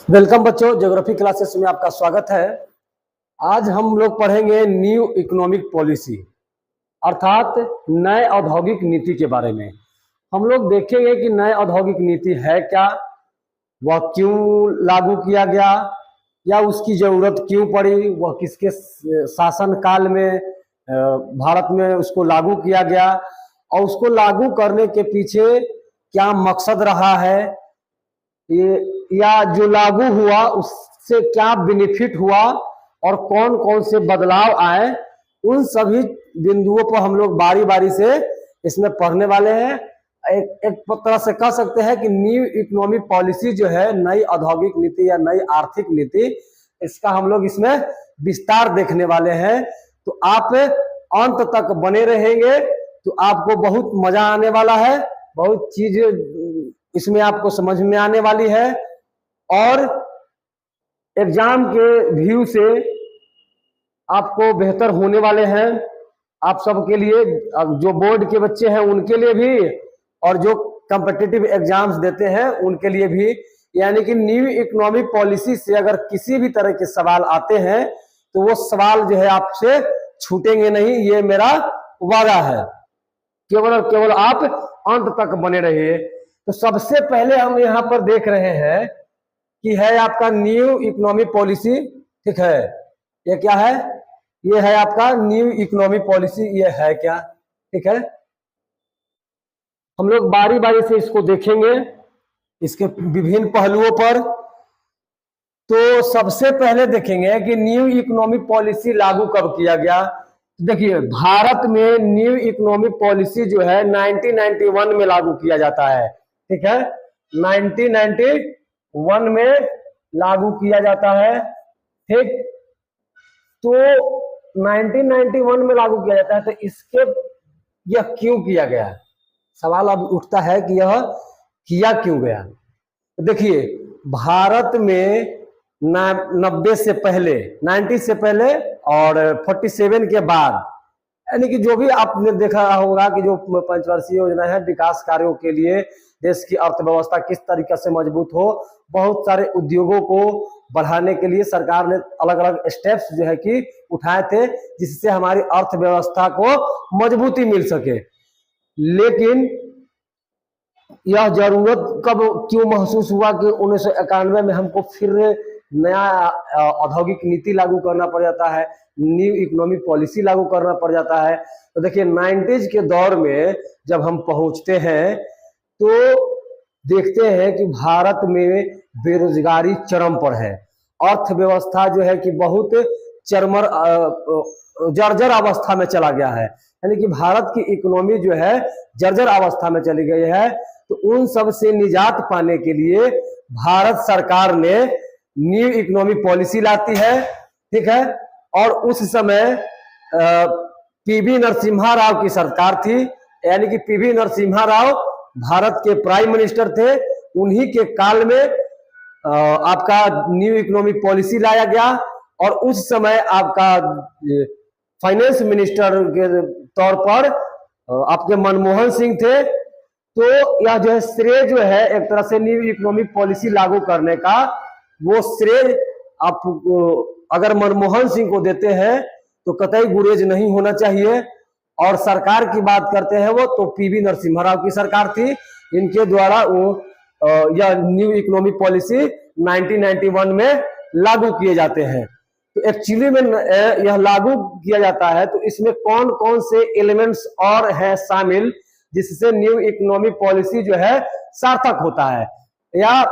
Welcome बच्चों, geography classes में आपका स्वागत है। आज हम लोग पढ़ेंगे न्यू इकोनॉमिक पॉलिसी अर्थात नए औद्योगिक नीति के बारे में। हम लोग देखेंगे कि नए औद्योगिक नीति है क्या, वह क्यों लागू किया गया या उसकी जरूरत क्यों पड़ी, वह किसके शासन काल में भारत में उसको लागू किया गया और उसको लागू करने के पीछे क्या मकसद रहा है, ये या जो लागू हुआ उससे क्या बेनिफिट हुआ और कौन कौन से बदलाव आए, उन सभी बिंदुओं पर हम लोग बारी बारी से इसमें पढ़ने वाले हैं। एक तरह से कह सकते हैं कि न्यू इकोनॉमिक पॉलिसी जो है, नई औद्योगिक नीति या नई आर्थिक नीति, इसका हम लोग इसमें विस्तार देखने वाले हैं। तो आप अंत तक बने रहेंगे तो आपको बहुत मजा आने वाला है, बहुत चीज इसमें आपको समझ में आने वाली है और एग्जाम के व्यू से आपको बेहतर होने वाले हैं। आप सबके लिए, जो बोर्ड के बच्चे हैं उनके लिए भी और जो कॉम्पिटिटिव एग्जाम्स देते हैं उनके लिए भी। यानी कि न्यू इकोनॉमिक पॉलिसी से अगर किसी भी तरह के सवाल आते हैं तो वो सवाल जो है आपसे छूटेंगे नहीं, ये मेरा वादा है। केवल और केवल आप अंत तक बने रहिए। तो सबसे पहले हम यहाँ पर देख रहे हैं कि है आपका न्यू इकोनॉमिक पॉलिसी। ठीक है, ये क्या है? ये है आपका न्यू इकोनॉमिक पॉलिसी। ये है क्या? ठीक है, हम लोग बारी बारी से इसको देखेंगे, इसके विभिन्न पहलुओं पर। तो सबसे पहले देखेंगे कि न्यू इकोनॉमिक पॉलिसी लागू कब किया गया। देखिए, भारत में न्यू इकोनॉमिक पॉलिसी जो है 1991 में लागू किया जाता है। ठीक है, 1991 में लागू किया जाता है। ठीक, तो 1991 में लागू किया जाता है, तो इसके यह क्यों किया गया? सवाल अब उठता है कि यह किया क्यों गया। देखिए, भारत में 90 से पहले, 90 से पहले और 47 के बाद, यानी कि जो भी आपने देखा होगा कि जो पंचवर्षीय योजना है विकास कार्यों के लिए, देश की अर्थव्यवस्था किस तरीके से मजबूत हो, बहुत सारे उद्योगों को बढ़ाने के लिए सरकार ने अलग अलग स्टेप्स जो है कि उठाए थे, जिससे हमारी अर्थव्यवस्था को मजबूती मिल सके। लेकिन यह जरूरत कब क्यों महसूस हुआ कि 1991 में हमको फिर नया औद्योगिक नीति लागू करना पड़ जाता है, न्यू इकोनॉमिक पॉलिसी लागू करना पड़ जाता है। तो देखिए, 90s के दौर में जब हम पहुंचते हैं तो देखते हैं कि भारत में बेरोजगारी चरम पर है, अर्थव्यवस्था जो है कि बहुत चरमर जर्जर अवस्था में चला गया है, यानी कि भारत की इकोनॉमी जो है जर्जर अवस्था में चली गई है। तो उन सब से निजात पाने के लिए भारत सरकार ने न्यू इकोनॉमिक पॉलिसी लाती है। ठीक है, और उस समय पीवी नरसिम्हा राव की सरकार थी, यानी कि पीवी नरसिम्हा राव भारत के प्राइम मिनिस्टर थे। उन्हीं के काल में आपका न्यू इकोनॉमिक पॉलिसी लाया गया और उस समय आपका फाइनेंस मिनिस्टर के तौर पर आपके मनमोहन सिंह थे। तो यह जो है श्रेय जो है एक तरह से न्यू इकोनॉमिक पॉलिसी लागू करने का, वो श्रेय आप अगर मनमोहन सिंह को देते हैं तो कतई गुरेज नहीं होना चाहिए। और सरकार की बात करते हैं वो तो पीवी नरसिम्हा राव की सरकार थी, इनके द्वारा वो यह न्यू इकोनॉमिक पॉलिसी 1991 में लागू किए जाते हैं। तो एक्चुअली में यह लागू किया जाता है तो इसमें कौन कौन से एलिमेंट्स और हैं शामिल जिससे न्यू इकोनॉमिक पॉलिसी जो है सार्थक होता है या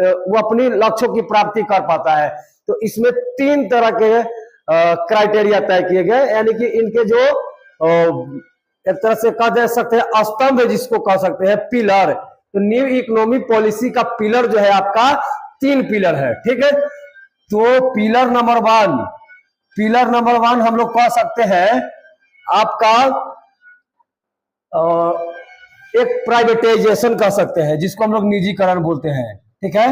वो अपनी लक्ष्यों की प्राप्ति कर पाता है। तो इसमें 3 तरह के क्राइटेरिया तय किए गए, यानी कि इनके जो एक तरह से कह सकते हैं स्तंभ, जिसको कह सकते हैं पिलर। तो न्यू इकोनॉमिक पॉलिसी का पिलर जो है आपका 3 पिलर है। ठीक है, तो पिलर नंबर वन हम लोग कह सकते हैं आपका एक प्राइवेटाइजेशन कह सकते हैं, जिसको हम लोग निजीकरण बोलते हैं। ठीक है,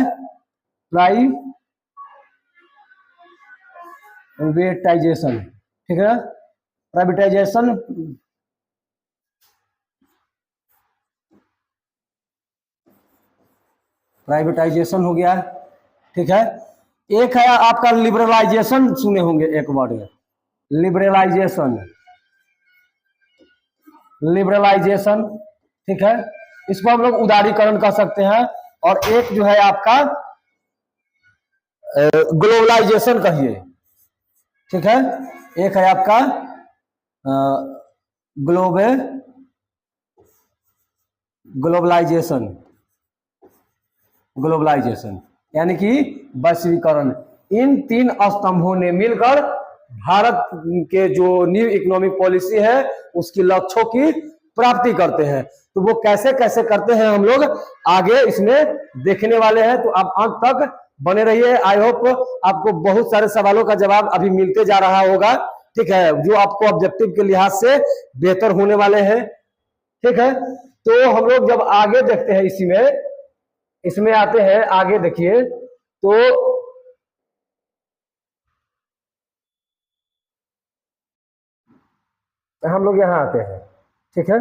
प्राइवेटाइजेशन। ठीक है, प्राइवेटाइजेशन हो गया। ठीक है। एक है आपका लिबरलाइजेशन, सुने होंगे एक वर्ड, लिबरलाइजेशन, लिबरलाइजेशन, ठीक है, इसको हम लोग उदारीकरण कर सकते हैं। और एक जो है आपका ग्लोबलाइजेशन कहिए, ठीक है। एक है आपका ग्लोबलाइजेशन, ग्लोबलाइजेशन यानी कि वैश्वीकरण। इन तीन स्तंभों ने मिलकर भारत के जो न्यू इकोनॉमिक पॉलिसी है उसकी लक्ष्यों की प्राप्ति करते हैं। तो वो कैसे कैसे करते हैं हम लोग आगे इसमें देखने वाले हैं, तो आप अंत तक बने रहिए। आई होप आपको बहुत सारे सवालों का जवाब अभी मिलते जा रहा होगा, ठीक है, जो आपको ऑब्जेक्टिव के लिहाज से बेहतर होने वाले हैं, ठीक है। तो हम लोग जब आगे देखते हैं इसमें आते हैं आगे, देखिए तो हम लोग यहां आते हैं, ठीक है।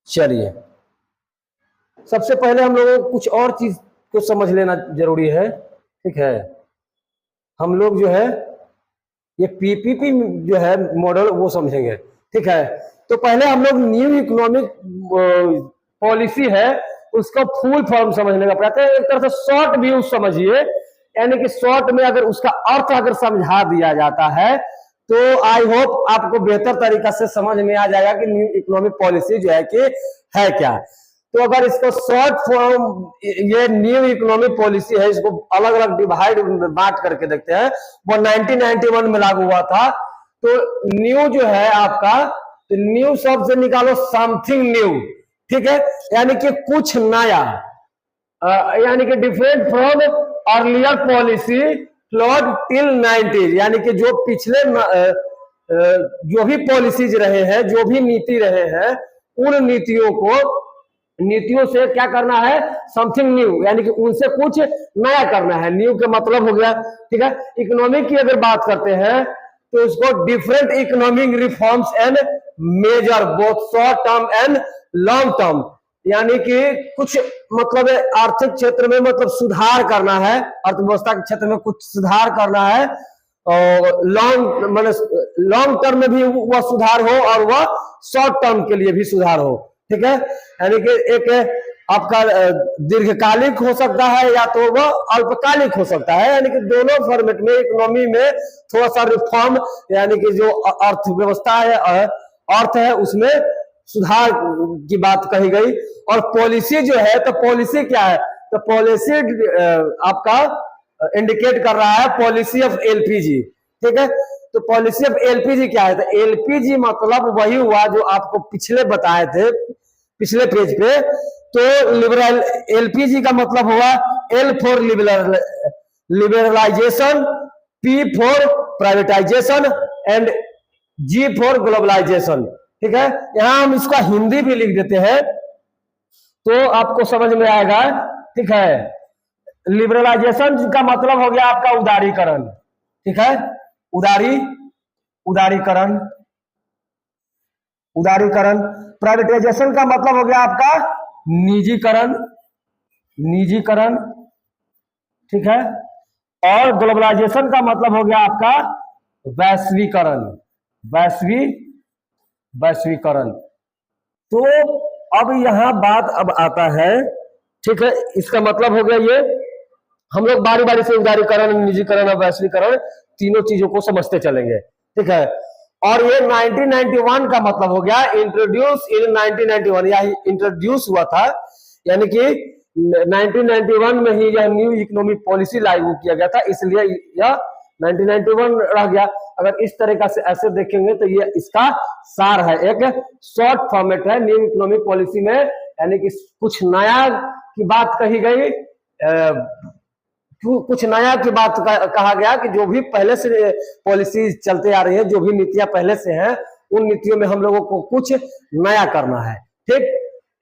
चलिए, सबसे पहले हम लोगों को कुछ और चीज को समझ लेना जरूरी है, ठीक है। हम लोग जो है ये पीपीपी जो है मॉडल वो समझेंगे, ठीक है। तो पहले हम लोग न्यू इकोनॉमिक पॉलिसी है उसका फुल फॉर्म समझने का प्रयत्न, एक तरह से शॉर्ट व्यू समझिए, यानी कि शॉर्ट में अगर उसका अर्थ अगर समझा दिया जाता है तो आई होप आपको बेहतर तरीका से समझ में आ जाएगा कि न्यू इकोनॉमिक पॉलिसी जो है कि है क्या। तो अगर इसको शॉर्ट फॉर्म, ये न्यू इकोनॉमिक पॉलिसी है, इसको अलग अलग डिवाइड बांट करके देखते हैं। वो 1991 में लागू हुआ था। तो न्यू जो है आपका, तो न्यू शब्द से निकालो समथिंग न्यू, ठीक है, यानी कि कुछ नया, यानी कि different from earlier policy flawed till 90, यानी कि जो पिछले जो भी पॉलिसीज रहे हैं, जो भी नीति रहे हैं, उन नीतियों से क्या करना है, समथिंग न्यू, यानी कि उनसे कुछ नया करना है। न्यू का मतलब हो गया, ठीक है। इकोनॉमिक की अगर बात करते हैं तो इसको different economic reforms and major both short term and long term, यानी कि कुछ मतलब आर्थिक क्षेत्र में मतलब सुधार करना है, अर्थव्यवस्था के क्षेत्र में कुछ सुधार करना है, और लॉन्ग टर्म में भी वह सुधार हो और वह शॉर्ट टर्म के लिए भी सुधार हो, ठीक है। यानी कि एक आपका दीर्घकालिक हो सकता है या तो वह अल्पकालिक हो सकता है, यानी कि दोनों फॉर्मेट में इकोनॉमी में थोड़ा सा रिफॉर्म, यानी कि जो अर्थव्यवस्था है, अर्थ है, उसमें सुधार की बात कही गई। और पॉलिसी जो है, तो पॉलिसी क्या है, तो पॉलिसी आपका इंडिकेट कर रहा है पॉलिसी ऑफ एलपीजी, ठीक है। तो पॉलिसी ऑफ एलपीजी क्या है, तो एलपीजी मतलब वही हुआ जो आपको पिछले बताए थे पिछले पेज पे। तो लिबरल एलपीजी का मतलब हुआ L for liberalisation, P for privatisation and G for globalisation, ठीक है। यहां हम इसका हिंदी भी लिख देते हैं तो आपको समझ में आएगा, ठीक है। लिबरलाइजेशन का मतलब हो गया आपका उदारीकरण, ठीक है, उदारीकरण। प्राइवेटाइजेशन का मतलब हो गया आपका निजीकरण, ठीक है। और ग्लोबलाइजेशन का मतलब हो गया आपका वैश्वीकरण। तो अब यहां बात अब आता है, ठीक है, इसका मतलब हो गया ये, हम लोग बारी बारी से उदारीकरण, निजीकरण और वैश्वीकरण तीनों चीजों को समझते चलेंगे, ठीक है। और ये 1991 का मतलब हो गया इंट्रोड्यूस इन 1991, या इंट्रोड्यूस हुआ था, यानी कि 1991 में ही यह न्यू इकोनॉमिक पॉलिसी लागू किया गया था, इसलिए यह 1991 रह गया। अगर इस तरीका से ऐसे देखेंगे तो ये इसका सार है, एक शॉर्ट फॉर्मेट है न्यू इकोनॉमिक पॉलिसी में, यानी कि कुछ नया की बात कही गई, कुछ नया की बात कहा गया कि जो भी पहले से पॉलिसी चलते आ रही है, जो भी नीतियां पहले से हैं, उन नीतियों में हम लोगों को कुछ नया करना है, ठीक।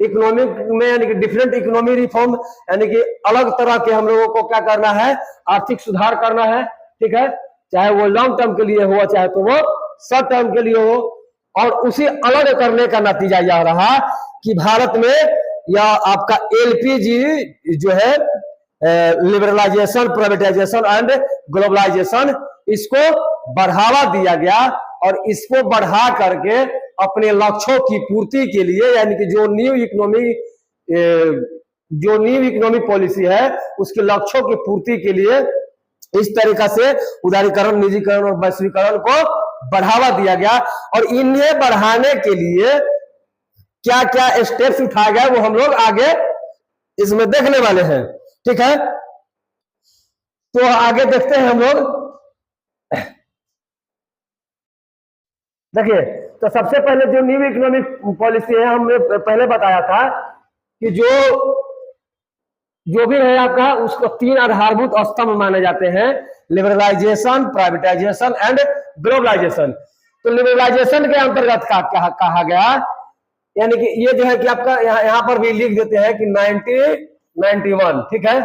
इकोनॉमिक में यानी कि डिफरेंट इकोनॉमिक रिफॉर्म, यानी कि अलग तरह के हम लोगों को क्या करना है, आर्थिक सुधार करना है, ठीक है, चाहे वो लॉन्ग टर्म के लिए हो चाहे तो वो शॉर्ट टर्म के लिए हो। और उसी अलग करने का नतीजा यह रहा कि भारत में यह आपका एलपीजी जो है लिबरलाइजेशन, प्राइवेटाइजेशन एंड ग्लोबलाइजेशन, इसको बढ़ावा दिया गया और इसको बढ़ा करके अपने लक्ष्यों की पूर्ति के लिए, यानी कि जो न्यू इकोनॉमिक पॉलिसी है उसके लक्ष्यों की पूर्ति के लिए इस तरीका से उदारीकरण, निजीकरण और वैश्वीकरण को बढ़ावा दिया गया। और इन्हें बढ़ाने के लिए क्या क्या स्टेप्स उठाए गए वो हम लोग आगे इसमें देखने वाले हैं, ठीक है। तो आगे देखते हैं हम लोग। देखिए, तो सबसे पहले जो न्यू इकोनॉमिक पॉलिसी है, हमने पहले बताया था कि जो भी है आपका, उसको 3 आधारभूत स्तंभ माने जाते हैं, लिबरलाइजेशन, प्राइवेटाइजेशन एंड ग्लोबलाइजेशन। तो लिबरलाइजेशन के अंतर्गत कहा गया, यानी कि ये जो है कि आपका यहाँ पर भी लिख देते हैं कि 1991, ठीक है।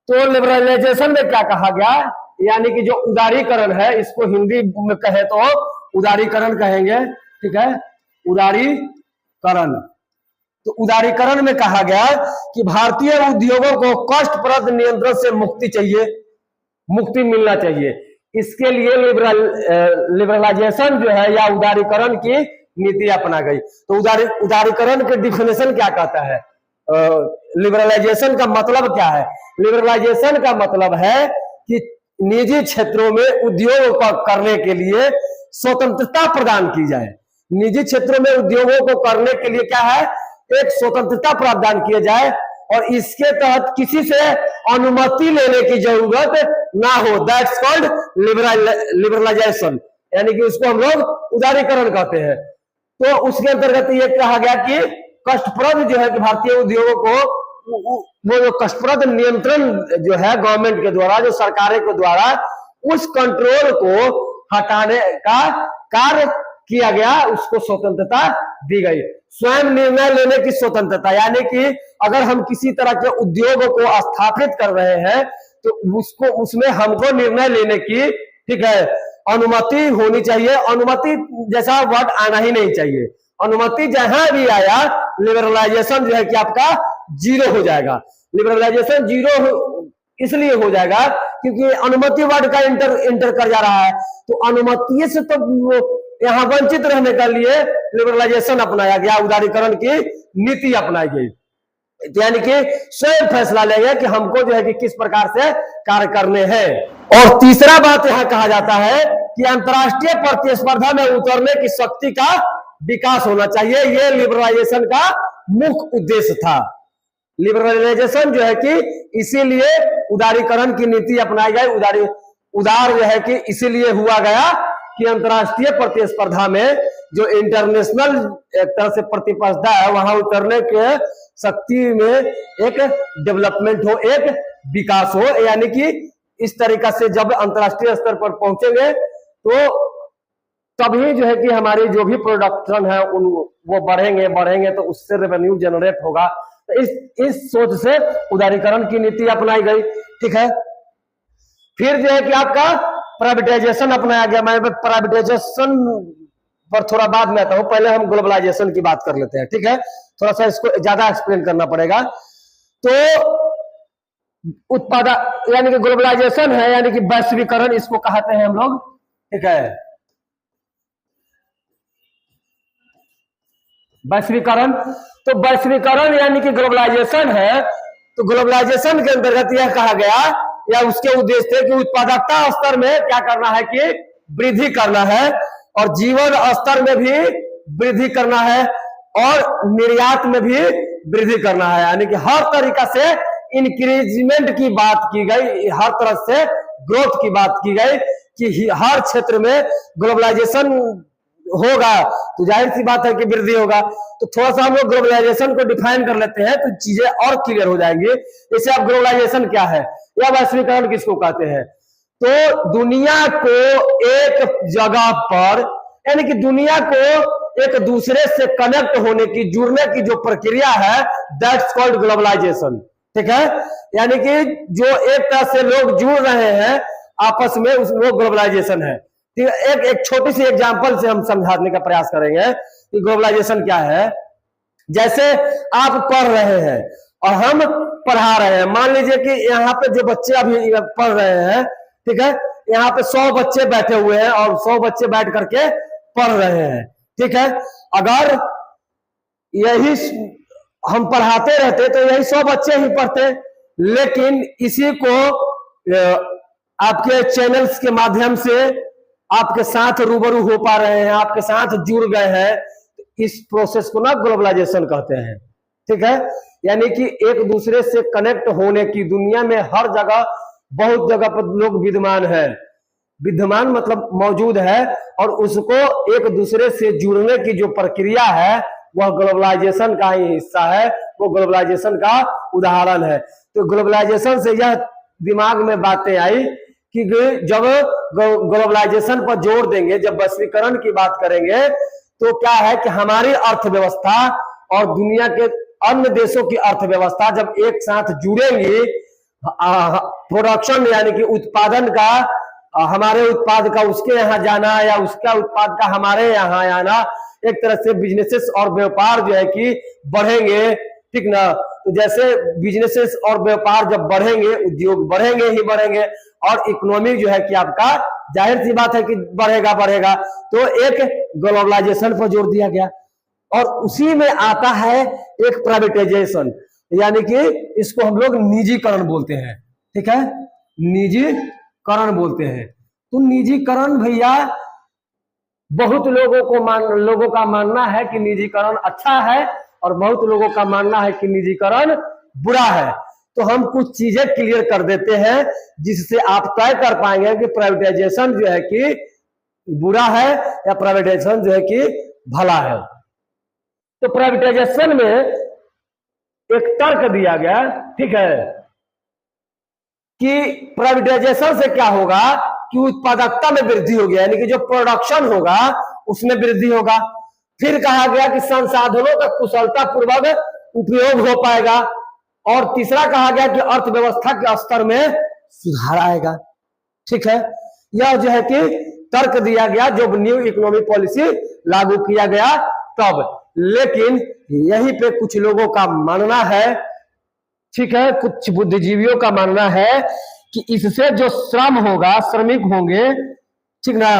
तो लिबरलाइजेशन में क्या कहा गया, यानी कि जो उदारीकरण है, इसको हिंदी में कहे तो उदारीकरण कहेंगे, ठीक है, उदारीकरण। तो उदारीकरण में कहा गया कि भारतीय उद्योगों को कष्टप्रद नियंत्रण से मुक्ति मिलना चाहिए। इसके लिए लिबरलाइजेशन जो है या उदारीकरण की नीति अपना गई। तो उदारीकरण के डिफिनेशन क्या कहता है, लिबरलाइजेशन का मतलब क्या है? लिबरलाइजेशन का मतलब है कि निजी क्षेत्रों में उद्योग करने के लिए स्वतंत्रता प्रदान की जाए। निजी क्षेत्रों में उद्योगों को करने के लिए क्या है, एक स्वतंत्रता प्रदान किया जाए और इसके तहत किसी से अनुमति लेने की जरूरत ना हो। दैट्स कॉल्ड लिबरलाइजेशन, यानी कि उसको हम लोग उदारीकरण कहते हैं। तो उसके अंतर्गत ये कहा गया कि कष्टप्रद जो है कि भारतीय उद्योगों को वो जो कष्टप्रद नियंत्रण जो है गवर्नमेंट के द्वारा, जो सरकारों के द्वारा, उस कंट्रोल को हटाने का कार्य किया गया, उसको स्वतंत्रता दी गई। स्वयं निर्णय लेने की स्वतंत्रता, यानी कि अगर हम किसी तरह के उद्योग को स्थापित कर रहे हैं तो उसमें हमको निर्णय लेने की, ठीक है, अनुमति होनी चाहिए। अनुमति जैसा वर्ड आना ही नहीं चाहिए। अनुमति जहां भी आया, लिबरलाइजेशन जो है कि आपका जीरो हो जाएगा। लिबरलाइजेशन जीरो इसलिए हो जाएगा क्योंकि अनुमति वर्ड का इंटर कर जा रहा है। तो अनुमति से तो यहाँ वंचित रहने के लिए लिबरलाइजेशन अपनाया गया, उदारीकरण की नीति अपनाई गई। यानी कि स्वयं फैसला लेंगे कि हमको जो है कि किस प्रकार से कार्य करने हैं। और तीसरा बात यहाँ कहा जाता है कि अंतर्राष्ट्रीय प्रतिस्पर्धा में उतरने की शक्ति का विकास होना चाहिए। यह लिबरलाइजेशन का मुख्य उद्देश्य था। लिबरलाइजेशन जो है कि इसीलिए उदारीकरण की नीति अपनाई गई। उदार जो है कि इसीलिए हुआ गया कि अंतर्राष्ट्रीय प्रतिस्पर्धा में जो इंटरनेशनल एक तरह से प्रतिस्पर्धा है, वहां उतरने के शक्ति में एक डेवलपमेंट हो, एक विकास हो। यानी कि इस तरीका से जब अंतर्राष्ट्रीय स्तर पर पहुंचेंगे तो तभी जो है कि हमारी जो भी प्रोडक्शन है वो बढ़ेंगे तो उससे रेवेन्यू जनरेट होगा। तो इस सोच से उदारीकरण की नीति अपनाई गई, ठीक है। फिर जो है कि आपका प्राइवेटाइजेशन अपनाया गया। मैं प्राइवेटाइजेशन पर थोड़ा बाद में आता हूं, पहले हम ग्लोबलाइजेशन की बात कर लेते हैं, ठीक है। थोड़ा सा इसको ज्यादा एक्सप्लेन करना पड़ेगा। तो उत्पादन यानी कि ग्लोबलाइजेशन है, यानी कि वैश्वीकरण इसको कहते हैं हम लोग, ठीक है। वैश्वीकरण, तो वैश्वीकरण यानी कि ग्लोबलाइजेशन है। तो ग्लोबलाइजेशन के अंतर्गत यह कहा गया या उसके उद्देश्य थे कि उत्पादकता स्तर में क्या करना है कि वृद्धि करना है और जीवन स्तर में भी वृद्धि करना है और निर्यात में भी वृद्धि करना है। यानी कि हर तरीका से इंक्रीजमेंट की बात की गई, हर तरह से ग्रोथ की बात की गई कि हर क्षेत्र में ग्लोबलाइजेशन होगा तो जाहिर सी बात है कि वृद्धि होगा। तो थोड़ा सा हम लोग ग्लोबलाइजेशन को डिफाइन कर लेते हैं तो चीजें और क्लियर हो जाएंगी। जैसे अब ग्लोबलाइजेशन क्या है या वैश्वीकरण किसको कहते हैं? तो दुनिया को एक जगह पर, यानी कि दुनिया को एक दूसरे से कनेक्ट होने की, जुड़ने की जो प्रक्रिया है, दैट्स कॉल्ड ग्लोबलाइजेशन, ठीक है। यानी कि जो एक तरह से लोग जुड़ रहे हैं आपस में, वो ग्लोबलाइजेशन है। एक छोटी सी एग्जांपल से हम समझाने का प्रयास करेंगे कि ग्लोबलाइजेशन क्या है। जैसे आप पढ़ रहे हैं और हम पढ़ा रहे हैं। मान लीजिए कि यहाँ पे जो बच्चे अभी पढ़ रहे हैं, ठीक है, यहाँ पे 100 बच्चे बैठे हुए हैं और 100 बच्चे बैठ करके पढ़ रहे हैं, ठीक है। अगर यही हम पढ़ाते रहते तो यही 100 बच्चे ही पढ़ते, लेकिन इसी को आपके चैनल्स के माध्यम से आपके साथ रूबरू हो पा रहे हैं, आपके साथ जुड़ गए हैं, इस प्रोसेस को ना ग्लोबलाइजेशन कहते हैं, ठीक है। यानी कि एक दूसरे से कनेक्ट होने की, दुनिया में हर जगह बहुत जगह पर लोग विद्यमान है, विद्यमान मतलब मौजूद है, और उसको एक दूसरे से जुड़ने की जो प्रक्रिया है वह ग्लोबलाइजेशन का ही हिस्सा है, वो ग्लोबलाइजेशन का उदाहरण है। तो ग्लोबलाइजेशन से यह दिमाग में बातें आई कि जब ग्लोबलाइजेशन पर जोर देंगे, जब वैश्वीकरण की बात करेंगे, तो क्या है कि हमारी अर्थव्यवस्था और दुनिया के अन्य देशों की अर्थव्यवस्था जब एक साथ जुड़ेंगी, प्रोडक्शन यानी कि उत्पादन का, हमारे उत्पाद का उसके यहाँ जाना या उसका उत्पाद का हमारे यहाँ आना, एक तरह से बिजनेसेस और व्यापार जो है कि बढ़ेंगे, ठीक ना। तो जैसे बिजनेसेस और व्यापार जब बढ़ेंगे, उद्योग बढ़ेंगे ही बढ़ेंगे, और इकोनॉमी जो है कि आपका जाहिर सी बात है कि बढ़ेगा बढ़ेगा। तो एक ग्लोबलाइजेशन पर जोर दिया गया, और उसी में आता है एक प्राइवेटाइजेशन, यानी कि इसको हम लोग निजीकरण बोलते हैं, ठीक है, निजीकरण बोलते हैं। तो निजीकरण भैया बहुत लोगों का मानना है कि निजीकरण अच्छा है, और बहुत लोगों का मानना है कि निजीकरण बुरा है। तो हम कुछ चीजें क्लियर कर देते हैं जिससे आप तय कर पाएंगे कि प्राइवेटाइजेशन जो है कि बुरा है या प्राइवेटाइजेशन जो है कि भला है। तो प्राइवेटाइजेशन में एक तर्क दिया गया, ठीक है, कि प्राइवेटाइजेशन से क्या होगा कि उत्पादकता में वृद्धि होगी, यानी कि जो प्रोडक्शन होगा उसमें वृद्धि होगा। फिर कहा गया कि संसाधनों का कुशलता पूर्वक उपयोग हो पाएगा, और तीसरा कहा गया कि अर्थव्यवस्था के स्तर में सुधार आएगा, ठीक है। यह जो है कि तर्क दिया गया जब न्यू इकोनॉमिक पॉलिसी लागू किया गया तब। लेकिन यहीं पे कुछ लोगों का मानना है, ठीक है, कुछ बुद्धिजीवियों का मानना है कि इससे जो श्रम होगा, श्रमिक होंगे, ठीक ना,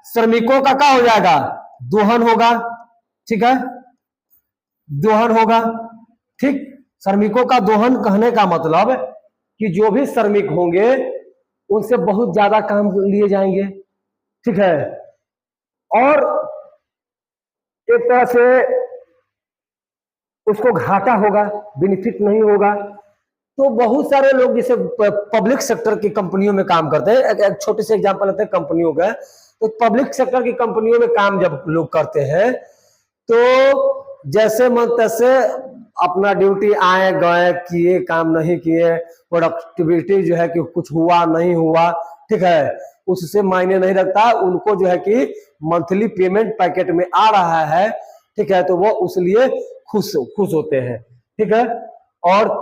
श्रमिकों का क्या हो जाएगा, दोहन होगा, ठीक है, दोहन होगा, ठीक। श्रमिकों का दोहन कहने का मतलब कि जो भी श्रमिक होंगे उनसे बहुत ज्यादा काम लिए जाएंगे, ठीक है, और एक तरह से उसको घाटा होगा, बेनिफिट नहीं होगा। तो बहुत सारे लोग जैसे पब्लिक सेक्टर की कंपनियों में काम करते हैं, एक छोटे से एग्जांपल लेते हैं कंपनियों का। तो पब्लिक सेक्टर की कंपनियों में काम जब लोग करते हैं तो जैसे मन तैसे अपना ड्यूटी आए गए, किए, काम नहीं किए, प्रोडक्टिविटी जो है कि कुछ हुआ नहीं हुआ, ठीक है, उससे मायने नहीं रखता, उनको जो है कि मंथली पेमेंट पैकेट में आ रहा है, ठीक है, तो वो उसलिए खुश होते हैं, ठीक है। और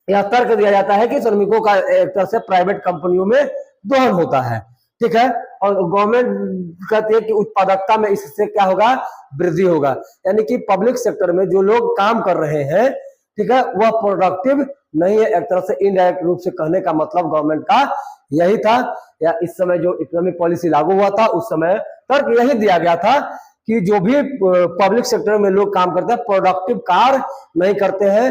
यह तर्क दिया जाता है कि श्रमिकों का एक तरह से प्राइवेट कंपनियों में दोहन होता है, ठीक है, और गवर्नमेंट कहती है कि उत्पादकता में इससे क्या होगा, वृद्धि होगा। यानी कि पब्लिक सेक्टर में जो लोग काम कर रहे हैं, ठीक है, वह प्रोडक्टिव नहीं है। एक तरह से इनडायरेक्ट रूप से कहने का मतलब गवर्नमेंट का यही था, या इस समय जो इकोनॉमिक पॉलिसी लागू हुआ था उस समय तर्क यही दिया गया था कि जो भी पब्लिक सेक्टर में लोग काम करते हैं, प्रोडक्टिव कार्य नहीं करते हैं,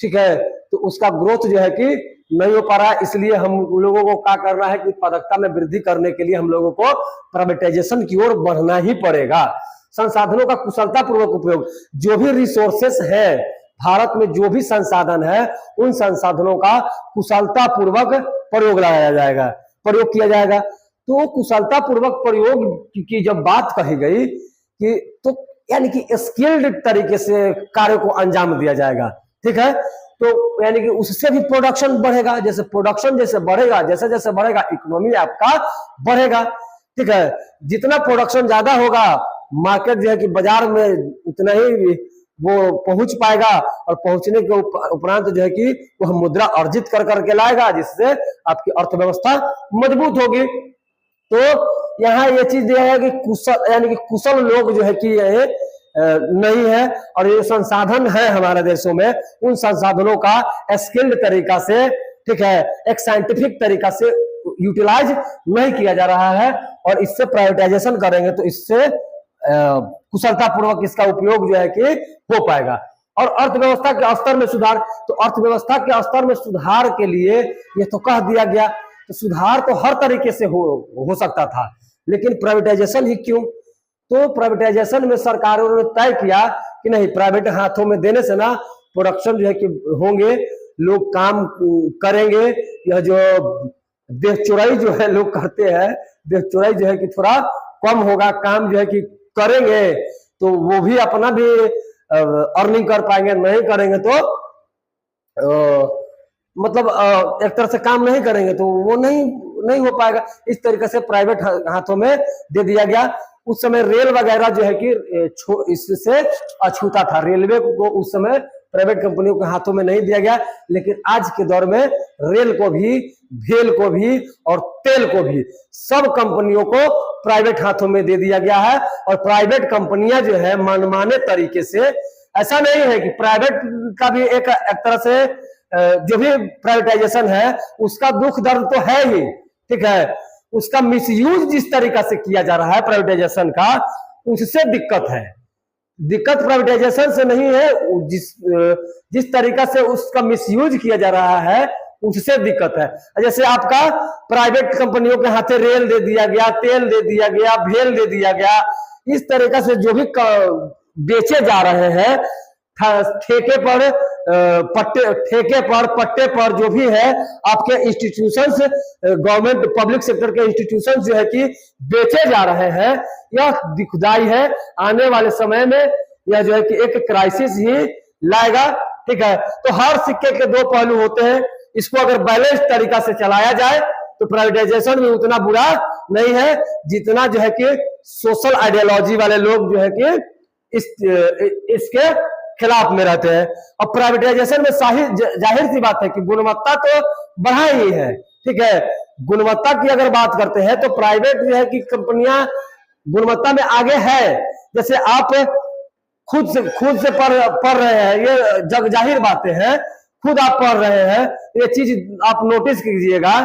ठीक है, तो उसका ग्रोथ जो है कि नहीं हो पा रहा है। इसलिए हम लोगों को क्या करना है कि उत्पादकता में वृद्धि करने के लिए हम लोगों को प्राइवेटाइजेशन की ओर बढ़ना ही पड़ेगा। संसाधनों का कुशलता पूर्वक उपयोग, जो भी रिसोर्सेस है भारत में, जो भी संसाधन है, उन संसाधनों का कुशलता पूर्वक प्रयोग लगाया जाएगा, प्रयोग किया जाएगा। तो कुशलता पूर्वक प्रयोग की जब बात कही गई कि तो यानी कि स्किल्ड तरीके से कार्य को अंजाम दिया जाएगा, ठीक है, तो यानी कि उससे भी प्रोडक्शन बढ़ेगा। जैसे प्रोडक्शन जैसे बढ़ेगा, जैसे जैसे बढ़ेगा इकोनॉमी आपका बढ़ेगा, ठीक है। जितना प्रोडक्शन ज्यादा होगा, मार्केट जो है कि बाजार में उतना ही वो पहुंच पाएगा, और पहुंचने के उपरांत जो है कि वह मुद्रा अर्जित कर करके लाएगा, जिससे आपकी अर्थव्यवस्था मजबूत होगी। तो यहाँ ये चीज दिया है कि कुशल यानी कि कुशल लोग जो है कि नहीं है, और ये संसाधन है हमारे देशों में, उन संसाधनों का स्किल्ड तरीका से, ठीक है, एक साइंटिफिक तरीका से यूटिलाइज नहीं किया जा रहा है। और इससे प्राइवेटाइजेशन करेंगे तो इससे कुशलता पूर्वक इसका उपयोग जो है कि हो पाएगा। और अर्थव्यवस्था के स्तर में सुधार, तो अर्थव्यवस्था के स्तर में सुधार के लिए ये तो कह दिया गया, तो सुधार तो हर तरीके से हो सकता था, लेकिन प्राइवेटाइजेशन ही क्यों? तो प्राइवेटाइजेशन में सरकारों ने तय किया कि नहीं, प्राइवेट हाथों में देने से ना प्रोडक्शन जो है कि होंगे, लोग काम करेंगे, यह जो देश चुराई जो है लोग करते हैं, देश चुराई जो है कि थोड़ा कम होगा, काम जो है कि करेंगे तो वो भी अपना भी अर्निंग कर पाएंगे, नहीं करेंगे तो मतलब एक तरह से काम नहीं करेंगे तो वो नहीं हो पाएगा। इस तरीके से प्राइवेट हाथों में दे दिया गया। उस समय रेल वगैरह जो है कि इससे अछूता था, रेलवे को उस समय प्राइवेट कंपनियों के हाथों में नहीं दिया गया, लेकिन आज के दौर में रेल को भी, भेल को भी और तेल को भी, सब कंपनियों को प्राइवेट हाथों में दे दिया गया है। और प्राइवेट कंपनियां जो है मनमाने तरीके से, ऐसा नहीं है कि प्राइवेट का भी एक तरह से जो भी प्राइवेटाइजेशन है उसका दुख दर्द तो है ही, ठीक है, उसका मिसयूज जिस तरीका से किया जा रहा है प्राइवेटाइजेशन का, उससे दिक्कत है। दिक्कत प्राइवेटाइजेशन से नहीं है, जिस तरीका से उसका मिसयूज किया जा रहा है उससे दिक्कत है। जैसे आपका प्राइवेट कंपनियों के हाथे रेल दे दिया गया, तेल दे दिया गया, भेल दे दिया गया, इस तरीका से जो भी बेचे जा रहे हैं ठेके पर, पट्टे पर जो भी है आपके इंस्टीट्यूशंस, गवर्नमेंट पब्लिक सेक्टर के इंस्टीट्यूशंस जो है कि बेचे जा रहे हैं, यह दुखदाई है। आने वाले समय में यह जो है कि एक क्राइसिस ही लाएगा, ठीक है। तो हर सिक्के के दो पहलू होते हैं, इसको अगर बैलेंस तरीका से चलाया जाए तो प्राइवेटाइजेशन में उतना बुरा नहीं है जितना जो है कि सोशल आइडियोलॉजी वाले लोग जो है कि इसके खिलाफ में रहते हैं। और प्राइवेटाइजेशन में जाहिर सी बात है कि गुणवत्ता तो बढ़ा ही है, ठीक है। गुणवत्ता की अगर बात करते हैं तो प्राइवेट जो है कि कंपनियां गुणवत्ता में आगे है। जैसे आप खुद से पढ़ रहे हैं, ये जाहिर बातें हैं, खुद आप पढ़ रहे हैं, ये चीज आप नोटिस कीजिएगा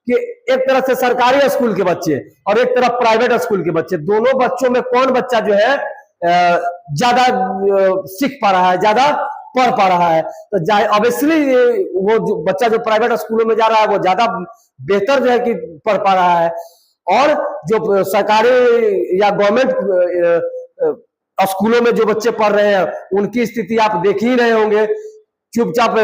कि एक तरफ से सरकारी स्कूल के बच्चे और एक तरफ प्राइवेट स्कूल के बच्चे, दोनों बच्चों में कौन बच्चा जो है ज्यादा सीख पा रहा है, ज्यादा पढ़ पा रहा है? तो ऑब्वियसली वो जो बच्चा जो प्राइवेट स्कूलों में जा रहा है वो ज्यादा बेहतर जो है कि पढ़ पा रहा है। और जो सरकारी या गवर्नमेंट स्कूलों में जो बच्चे पढ़ रहे हैं उनकी स्थिति आप देख ही रहे होंगे। चुपचाप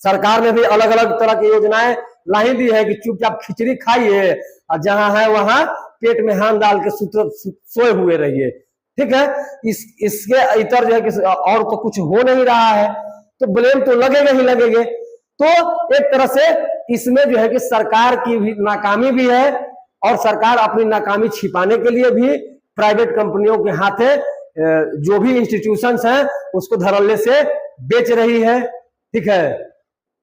सरकार ने भी अलग अलग तरह की योजनाएं लाई दी है कि चुपचाप खिचड़ी खाइए और जहां है वहां पेट में हाथ डाल के सोए हुए रहिए, ठीक है। इसके इतर जो है कि और तो कुछ हो नहीं रहा है, तो ब्लेम तो लगेगा ही लगेंगे। तो एक तरह से इसमें जो है कि सरकार की भी नाकामी भी है और सरकार अपनी नाकामी छिपाने के लिए भी प्राइवेट कंपनियों के हाथे जो भी इंस्टीट्यूशंस हैं उसको धड़ल्ले से बेच रही है, ठीक है।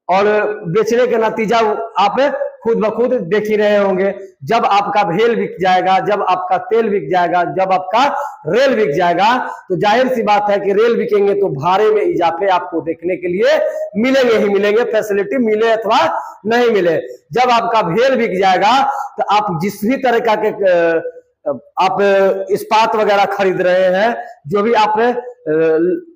और बेचने के नतीजा आप खुद ब खुद देख ही रहे होंगे। जब आपका भेल बिक जाएगा, जब आपका तेल बिक जाएगा, जब आपका रेल बिक जाएगा, तो जाहिर सी बात है कि रेल बिकेंगे तो भाड़े में इजाफे आपको देखने के लिए मिलेंगे ही मिलेंगे, फैसिलिटी मिले अथवा नहीं मिले। जब आपका भेल बिक जाएगा तो आप जिस भी तरह के आप इस्पात वगैरह खरीद रहे हैं, जो भी आप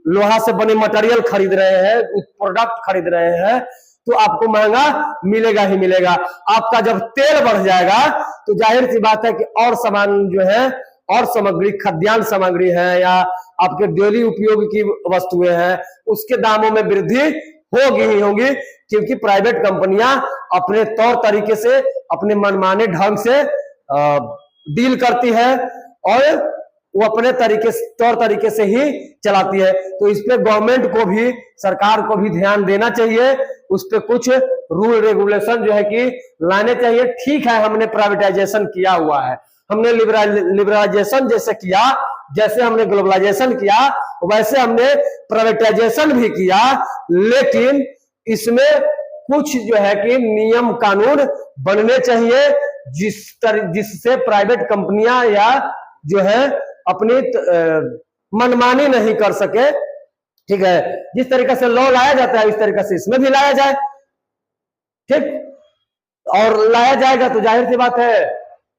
लोहा से बने मटेरियल खरीद रहे हैं, प्रोडक्ट खरीद रहे हैं, तो आपको महंगा मिलेगा ही मिलेगा। आपका जब तेल बढ़ जाएगा तो जाहिर सी बात है कि और सामान जो है, और सामग्री, खाद्यान्न सामग्री है या आपके डेली उपयोग की वस्तुएं हैं, उसके दामों में वृद्धि होगी ही होगी, क्योंकि प्राइवेट कंपनियां अपने तौर तरीके से, अपने मनमाने ढंग से डील करती है और वो अपने तौर तरीके से ही चलाती है। तो इस पे गवर्नमेंट को भी, सरकार को भी ध्यान देना चाहिए, उस पे कुछ रूल रेगुलेशन जो है कि लाने चाहिए। ठीक है, हमने प्राइवेटाइजेशन किया हुआ है, हमने लिबरलाइजेशन जैसे किया, जैसे हमने ग्लोबलाइजेशन किया वैसे हमने प्राइवेटाइजेशन भी किया, लेकिन इसमें कुछ जो है कि नियम कानून बनने चाहिए जिससे प्राइवेट कंपनियां या जो है अपनी मनमानी नहीं कर सके, ठीक है। जिस तरीके से लॉ लाया जाता है इस तरीके से इसमें भी लाया जाए, ठीक। और लाया जाएगा तो जाहिर सी बात है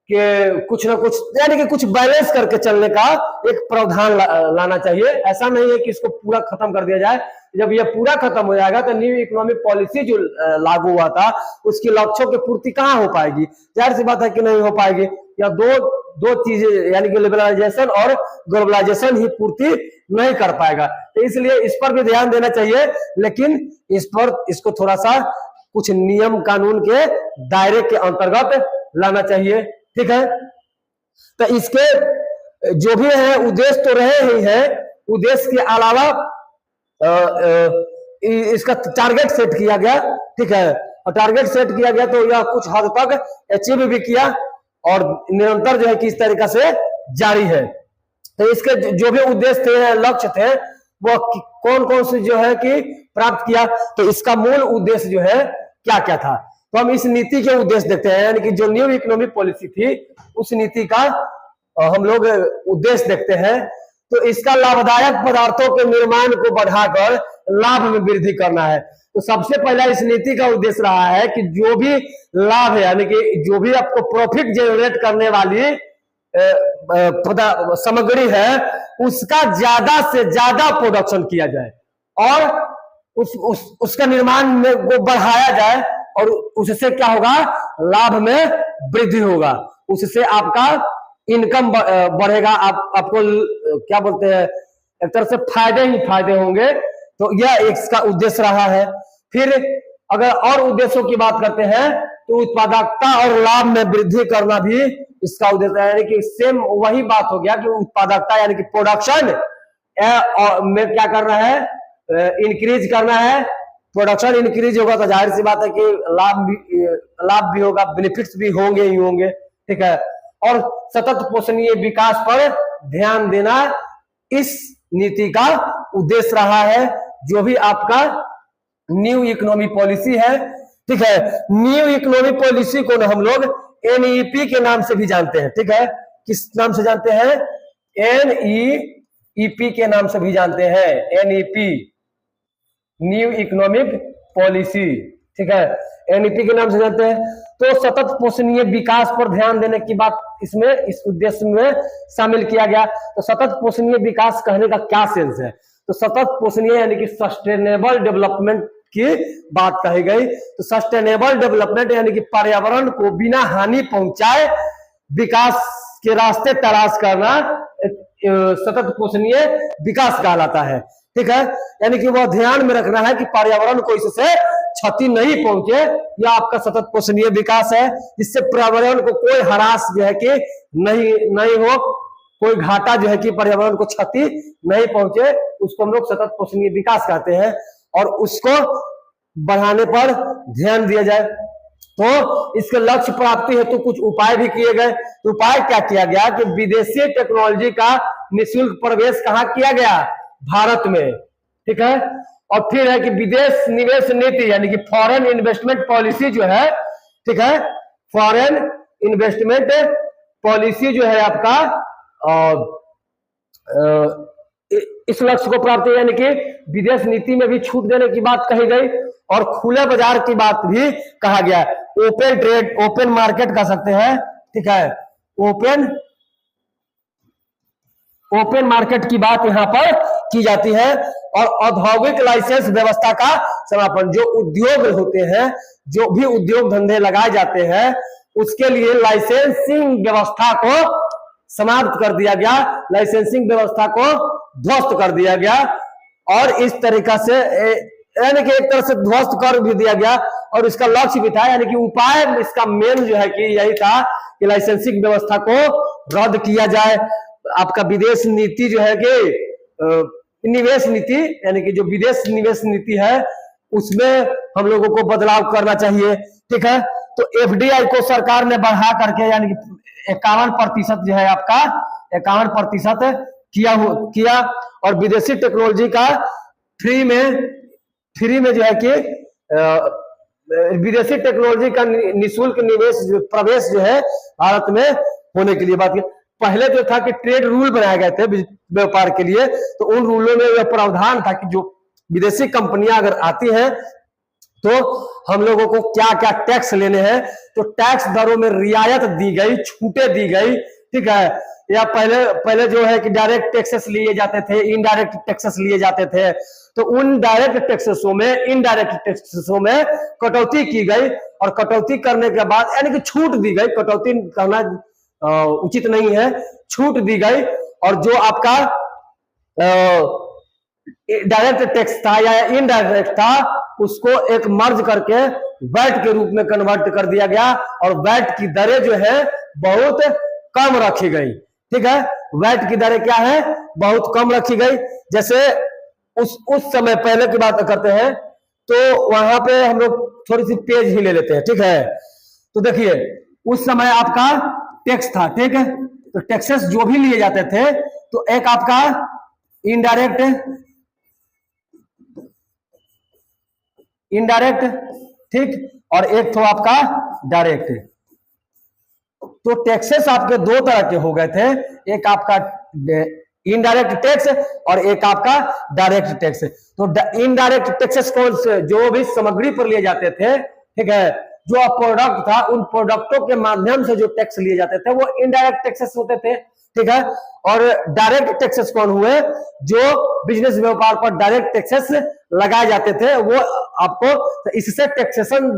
कि कुछ ना कुछ यानी कि कुछ बैलेंस करके चलने का एक प्रावधान लाना चाहिए। ऐसा नहीं है कि इसको पूरा खत्म कर दिया जाए। जब ये पूरा खत्म हो जाएगा तो न्यू इकोनॉमिक पॉलिसी जो लागू हुआ था उसकी लक्ष्यों की पूर्ति कहाँ हो पाएगी? जाहिर सी बात है कि नहीं हो पाएगी। या दो चीजें यानी कि लिबरलाइजेशन और ग्लोबलाइजेशन ही पूर्ति नहीं कर पाएगा। तो इसलिए इस पर भी ध्यान देना चाहिए, लेकिन इसको थोड़ा सा कुछ नियम कानून के दायरे के अंतर्गत लाना चाहिए, ठीक है। तो इसके जो भी है उद्देश्य तो रहे ही है, उद्देश्य के अलावा इसका टारगेट सेट किया गया, ठीक है। और टारगेट सेट किया गया तो यह कुछ हद तक अचीव भी किया और निरंतर जो है कि इस तरीका से जारी है। तो इसके जो भी उद्देश्य थे, लक्ष्य थे, वो कौन कौन से जो है कि प्राप्त किया। तो इसका मूल उद्देश्य जो है क्या क्या था, तो हम इस नीति के उद्देश्य देखते हैं, यानी कि जो न्यू इकोनॉमिक पॉलिसी थी उस नीति का हम लोग उद्देश्य देखते हैं। तो इसका लाभदायक पदार्थों के निर्माण को बढ़ाकर लाभ में वृद्धि करना है। तो सबसे पहला इस नीति का उद्देश्य रहा है कि जो भी लाभ है यानी कि जो भी आपको प्रॉफिट जनरेट करने वाली सामग्री है उसका ज्यादा से ज्यादा प्रोडक्शन किया जाए और उसका निर्माण में को बढ़ाया जाए और उससे क्या होगा, लाभ में वृद्धि होगा, उससे आपका इनकम बढ़ेगा, आपको क्या बोलते हैं एक तरह से फायदे ही फायदे होंगे। तो यह इसका उद्देश्य रहा है। फिर अगर और उद्देश्यों की बात करते हैं तो उत्पादकता और लाभ में वृद्धि करना भी इसका उद्देश्य है, यानी कि सेम वही बात हो गया कि उत्पादकता यानी कि प्रोडक्शन में क्या करना है, इंक्रीज करना है। प्रोडक्शन इंक्रीज होगा तो जाहिर सी बात है कि लाभ भी होगा, बेनिफिट्स भी होंगे ही होंगे, ठीक है। और सतत पोषणीय विकास पर ध्यान देना इस नीति का उद्देश्य रहा है, जो भी आपका न्यू इकोनॉमिक पॉलिसी है, ठीक है। न्यू इकोनॉमिक पॉलिसी को हम लोग एनईपी के नाम से भी जानते हैं, ठीक है। किस नाम से जानते हैं? एनईपी के नाम से भी जानते हैं, एनईपी न्यू इकोनॉमिक पॉलिसी, ठीक है, एनईपी के नाम से जानते हैं। तो सतत पोषणीय विकास पर ध्यान देने की बात इसमें इस उद्देश्य में शामिल किया गया। तो सतत पोषणीय विकास कहने का क्या सेंस है? तो सतत पोषणीय यानी कि सस्टेनेबल डेवलपमेंट की बात कही गई। तो सस्टेनेबल डेवलपमेंट यानी कि पर्यावरण को बिना हानि पहुंचाए विकास के रास्ते तलाश करना सतत पोषणीय विकास कहलाता है, ठीक है। यानी कि वह ध्यान में रखना है कि पर्यावरण को इससे क्षति नहीं पहुंचे, यह आपका सतत पोषणीय विकास है, जिससे पर्यावरण को कोई ह्रास जो है कि नहीं हो, कोई घाटा जो है कि पर्यावरण को क्षति नहीं पहुंचे, उसको हम लोग सतत पोषणीय विकास कहते हैं। और उसको बढ़ाने पर ध्यान दिया जाए। तो इसके लक्ष्य प्राप्ति हेतु कुछ उपाय भी किए गए। तो उपाय क्या किया गया कि विदेशी टेक्नोलॉजी का निःशुल्क प्रवेश कहाँ किया गया? भारत में, ठीक है। और फिर है कि विदेश निवेश नीति यानी कि फॉरेन इन्वेस्टमेंट पॉलिसी जो है, ठीक है, फॉरेन इन्वेस्टमेंट पॉलिसी जो है आपका इस लक्ष्य को प्राप्त यानी कि विदेश नीति में भी छूट देने की बात कही गई और खुले बाजार की बात भी कहा गया। ओपन ट्रेड, ओपन मार्केट कह सकते हैं, ठीक है, ओपन मार्केट की बात यहाँ पर की जाती है। और औद्योगिक लाइसेंस व्यवस्था का समापन, जो उद्योग होते हैं, जो भी उद्योग धंधे लगाए जाते हैं, उसके लिए लाइसेंसिंग व्यवस्था को समाप्त कर दिया गया, लाइसेंसिंग व्यवस्था को ध्वस्त कर दिया गया। और इस तरीका से यानी कि एक तरह से ध्वस्त कर भी दिया गया। और इसका लक्ष्य भी था, यानी कि उपाय इसका मेन जो है कि यही था कि लाइसेंसिंग व्यवस्था को रद्द किया जाए। आपका विदेश नीति जो है कि निवेश नीति यानी कि जो विदेश निवेश नीति है उसमें हम लोगों को बदलाव करना चाहिए, ठीक है। तो एफडीआई को सरकार ने बढ़ा करके यानी कि 51% जो है आपका 51% किया और विदेशी टेक्नोलॉजी का फ्री में जो है कि विदेशी टेक्नोलॉजी का निःशुल्क निवेश प्रवेश जो है भारत में होने के लिए बात की। पहले जो था कि ट्रेड रूल बनाए गए थे व्यापार के लिए, तो उन रूलों में यह प्रावधान था कि जो विदेशी कंपनियां अगर आती हैं तो हम लोगों को क्या क्या टैक्स लेने हैं, तो टैक्स दरों में रियायत दी गई, छूटें दी गई, ठीक है। या पहले जो है कि डायरेक्ट टैक्सेस लिए जाते थे, इनडायरेक्ट टैक्सेस लिए जाते थे, तो उन डायरेक्ट टैक्सेसों में, इनडायरेक्ट टैक्सेसों में कटौती की गई, और कटौती करने के बाद यानी कि छूट दी गई, कटौती कहना उचित नहीं है, छूट दी गई, और जो आपका डायरेक्ट टैक्स था या इनडायरेक्ट था उसको एक मर्ज करके वैट के रूप में कन्वर्ट कर दिया गया, और वैट की दरें जो है बहुत कम रखी गई, ठीक है। वैट की दरें क्या है, बहुत कम रखी गई। जैसे उस समय पहले की बात करते हैं, तो वहां पे हम लोग थोड़ी सी पेज ही ले लेते हैं, ठीक है। तो देखिए उस समय आपका टैक्स था, ठीक है, तो टैक्सेस जो भी लिए जाते थे, तो एक आपका इनडायरेक्ट, ठीक, और एक तो आपका डायरेक्ट। तो टैक्सेस आपके दो तरह के हो गए थे, एक आपका इनडायरेक्ट टैक्स और एक आपका डायरेक्ट टैक्स। तो इनडायरेक्ट टैक्सेस कौन से, जो भी सामग्री पर लिए जाते थे, ठीक है, जो प्रोडक्ट था उन प्रोडक्टों के माध्यम से जो टैक्स लिए जाते थे वो इनडायरेक्ट टैक्सेस होते थे, ठीक है। और डायरेक्ट टैक्सेस कौन हुए, जो बिजनेस व्यापार पर डायरेक्ट टैक्सेस लगाए जाते थे, वो आपको तो इससे टैक्सेशन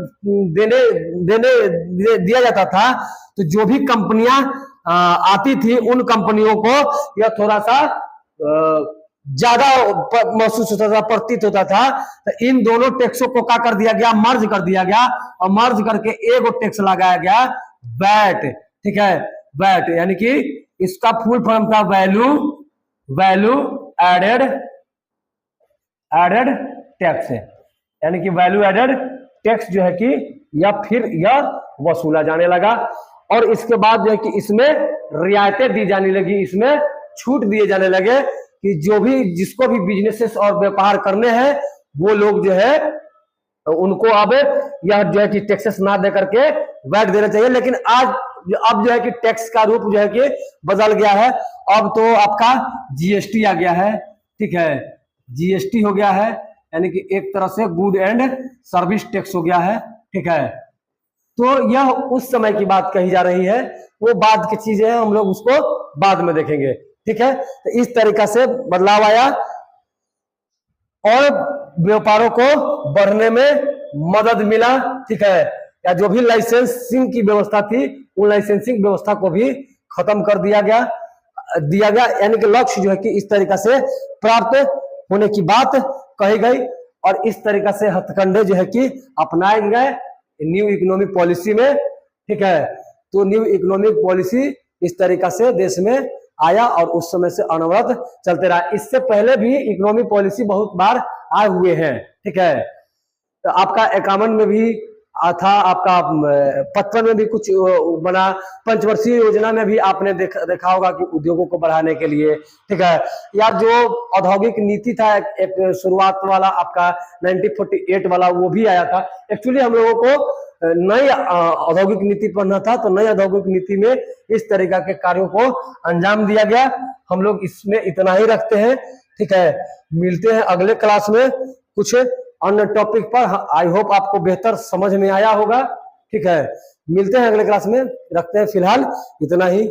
दिया जाता था। तो जो भी कंपनियां आती थी उन कंपनियों को यह थोड़ा सा ज्यादा महसूस होता था, प्रतीत होता था। तो इन दोनों टैक्सों को क्या कर दिया गया, मर्ज कर दिया गया, और मर्ज करके एक टैक्स लगाया गया, वैट, ठीक है। वैट यानी कि इसका फुल फॉर्म था वैल्यू एडेड टैक्स, यानी कि वैल्यू एडेड टैक्स जो है कि यह वसूला जाने लगा। और इसके बाद जो है कि इसमें रियायतें दी जाने लगी, इसमें छूट दिए जाने लगे कि जो भी जिसको भी बिजनेसेस और व्यापार करने हैं वो लोग जो है उनको अब यह जो है कि टैक्सेस ना दे करके वैट देना चाहिए। लेकिन अब जो है कि टैक्स का रूप जो है कि बदल गया है, अब तो आपका जीएसटी आ गया है, ठीक है, जीएसटी हो गया है, यानी कि एक तरह से गुड एंड सर्विस टैक्स हो गया है, ठीक है। तो यह उस समय की बात कही जा रही है, वो बाद की चीजें हैं, हम लोग उसको बाद में देखेंगे, ठीक है। तो इस तरीका से बदलाव आया और व्यापारों को बढ़ने में मदद मिला, ठीक है। या जो भी लाइसेंसिंग की व्यवस्था थी उन लाइसेंसिंग व्यवस्था को भी खत्म कर दिया गया, यानी कि लक्ष्य जो है कि इस तरीका से प्राप्त होने की बात कही गई। और इस तरीका से हथकंडे जो है कि अपनाए गए न्यू इकोनॉमिक पॉलिसी में, ठीक है। तो न्यू इकोनॉमिक पॉलिसी इस तरीका से देश में आया और उस समय से अनवरत चलते रहा। इससे पहले भी इकोनॉमिक पॉलिसी बहुत बार आए हुए हैं, ठीक है। तो आपका 51 में भी था, आपका 55 में भी कुछ बना, पंचवर्षीय योजना में भी आपने देखा होगा कि उद्योगों को बढ़ाने के लिए, ठीक है। या जो औद्योगिक नीति था एक शुरुआत वाला आपका 1948 वाला, वो भी आया था। एक्चुअली हम लोगों को नई औद्योगिक नीति पढ़ना था, तो नई औद्योगिक नीति में इस तरीका के कार्यों को अंजाम दिया गया। हम लोग इसमें इतना ही रखते हैं, ठीक है। मिलते हैं अगले क्लास में कुछ अन्य टॉपिक पर। आई होप आपको बेहतर समझ में आया होगा, ठीक है। मिलते हैं अगले क्लास में, रखते हैं फिलहाल इतना ही।